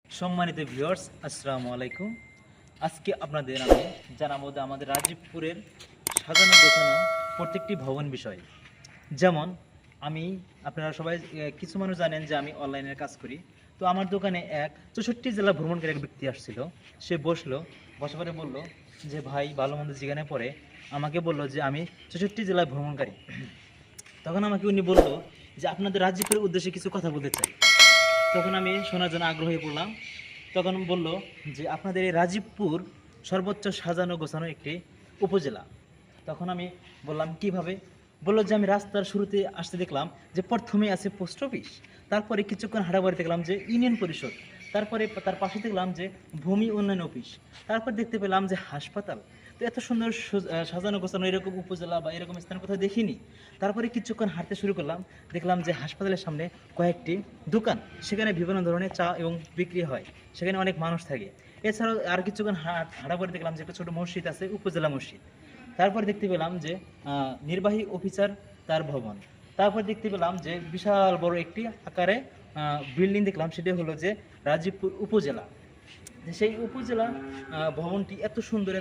সম্মানিত ভিউয়ার্স, আসসালামু আলাইকুম। আজকে আপনাদের আমি জানাবো যে আমাদের রাজীবপুরের সাজানো গোছানো প্রত্যেকটি ভবন বিষয়। যেমন আপনারা সবাই কিছু মানুষ জানেন যে আমি অনলাইনের কাজ করি। তো আমার দোকানে এক 64 জেলা ভ্রমণকারী এক ব্যক্তি আসছিল। সে বসে পরে বলল যে ভাই ভালো মন্দ জিজ্ঞাসা পরে আমাকে বলল যে আমি 64 জেলায় ভ্রমণকারী। তখন আমাকে উনি বলল যে আপনাদের রাজীবপুরের উদ্দেশ্যে কিছু কথা বলতে চাই। তখন আমি শোনার জন্য আগ্রহী পড়লাম। তখন বলল যে আপনাদের এই রাজীবপুর সর্বোচ্চ সাজানো গোছানো একটি উপজেলা। তখন আমি বললাম কিভাবে? বলল যে আমি রাস্তার শুরুতে আসতে দেখলাম যে প্রথমে আছে পোস্ট অফিস, তারপরে কিছুক্ষণ হাঁটাবাড়ি দেখলাম যে ইউনিয়ন পরিষদ, তারপরে তার পাশে দেখলাম যে ভূমি উন্নয়ন অফিস, তারপর দেখতে পেলাম যে হাসপাতাল। তো এত সুন্দর সাজানো গোছানো এরকম উপজেলা বা এরকম স্থান কোথাও দেখিনি। তারপরে কিছুক্ষণ হাঁটতে শুরু করলাম, দেখলাম যে হাসপাতালের সামনে কয়েকটি দোকান, সেখানে বিভিন্ন ধরনের চা এবং বিক্রি হয়, সেখানে অনেক মানুষ থাকে। এছাড়াও আর কিছুক্ষণ হাঁটা পরে দেখলাম যে একটা ছোটো মসজিদ আছে, উপজেলা মসজিদ। তারপর দেখতে পেলাম যে নির্বাহী অফিসার তার ভবন। তারপর দেখতে পেলাম যে বিশাল বড় একটি আকারে বিল্ডিং দেখলাম, সেটা হলো যে রাজীবপুর উপজেলা। সেই উপজেলা ভবনটি এত সুন্দর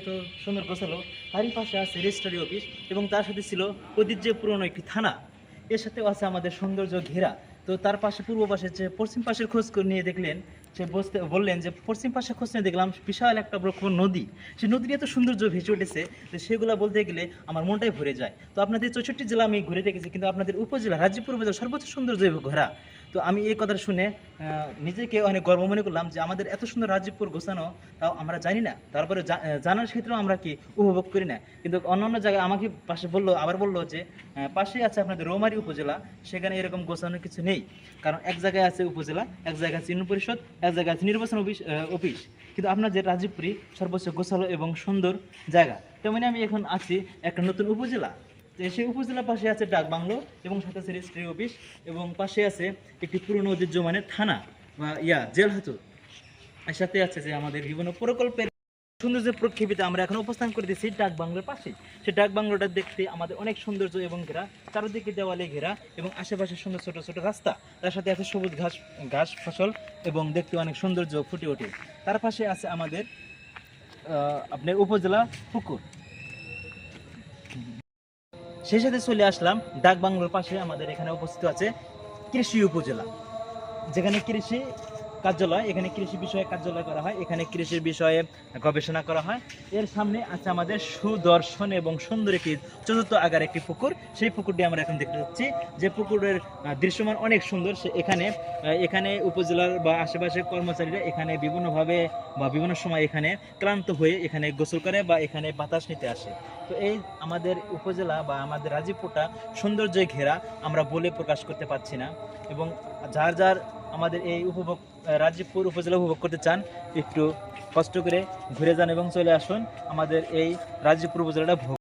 গোছালো। তারই পাশে আছে রেজিস্ট্রারি অফিস এবং তার সাথে ছিল ঐতিহ্যপূর্ণ একটি থানা। এর সাথেও আছে আমাদের সৌন্দর্য ঘেরা। তো তার পাশে পূর্ব পাশে যে পশ্চিম পাশের খোঁজ নিয়ে দেখলেন, সে বললেন যে পশ্চিম পাশে খোঁজ নিয়ে দেখলাম বিশাল একটা বড় নদী। সেই নদীর এত সৌন্দর্য ভেসে উঠেছে যে সেগুলো বলতে গেলে আমার মনটাই ভরে যায়। তো আপনাদের 64 জেলা আমি ঘুরে দেখেছি, কিন্তু আপনাদের উপজেলা রাজীবপুর উপজেলা সর্বোচ্চ সৌন্দর্য ঘোরা। তো আমি এই কথা শুনে নিজেকে অনেক গর্ব মনে করলাম যে আমাদের এত সুন্দর রাজীবপুর গোছানো, তাও আমরা জানি না। তারপরে জানার ক্ষেত্রেও আমরা কি উপভোগ করি না। কিন্তু অন্যান্য জায়গায় আমাকে আবার বললো যে পাশেই আছে আপনাদের রৌমারী উপজেলা, সেখানে এরকম গোছানো কিছু নেই। কারণ এক জায়গায় আছে উপজেলা, এক জায়গায় আছে ইউনিয়ন পরিষদ, এক জায়গায় আছে নির্বাচন অফিস। কিন্তু আপনাদের রাজীবপুরই সর্বোচ্চ গোছালো এবং সুন্দর জায়গা। তেমনি আমি এখন আছি একটা নতুন উপজেলা। সেই উপজেলার পাশে আছে ডাক বাংলো এবং সাথে আছে রেজিস্ট্রি অফিস এবং পাশে আছে একটি পুরনো ঐতিহ্যমানের থানা বা জেল হাজত। এর সাথে আছে যে আমাদের বিভিন্ন প্রকল্পের সৌন্দর্য প্রক্ষেপিত আমরা এখন উপস্থান করে দিচ্ছি ডাক বাংলোর পাশে। সেই ডাক বাংলোটা দেখতে আমাদের অনেক সৌন্দর্য এবং ঘেরা, চারদিকে দেওয়ালে ঘেরা এবং আশেপাশে সুন্দর ছোট ছোট রাস্তা, তার সাথে আছে সবুজ ঘাস ফসল এবং দেখতে অনেক সৌন্দর্য ফুটে ওঠে। তার পাশে আছে আমাদের আপনার উপজেলা পুকুর। সেই সাথে চলে আসলাম ডাক বাংলোর পাশে আমাদের এখানে উপস্থিত আছে কৃষি উপজেলা, যেখানে কৃষি কার্যালয়, এখানে কৃষি বিষয়ে কার্যালয় করা হয়, এখানে কৃষির বিষয়ে গবেষণা করা হয়। এর সামনে আছে আমাদের সুদর্শন এবং সুন্দর একটি চতুর্থ আগার একটি পুকুর। সেই পুকুরটি আমরা এখন দেখতে পাচ্ছি, যে পুকুরের দৃশ্যমান অনেক সুন্দর। এখানে উপজেলার বা আশেপাশের কর্মচারীরা এখানে বিভিন্নভাবে বা বিভিন্ন সময় এখানে ক্লান্ত হয়ে এখানে গোসল করে বা এখানে বাতাস নিতে আসে। তো এই আমাদের উপজেলা বা আমাদের রাজীবপুরটা সৌন্দর্যে ঘেরা, আমরা বলে প্রকাশ করতে পারছি না। এবং যার আমাদের এই রাজীবপুর উপজেলা উপভোগ করতে চান, একটু কষ্ট করে ঘুরে যান এবং চলে আসুন আমাদের এই রাজীবপুর উপজেলাটা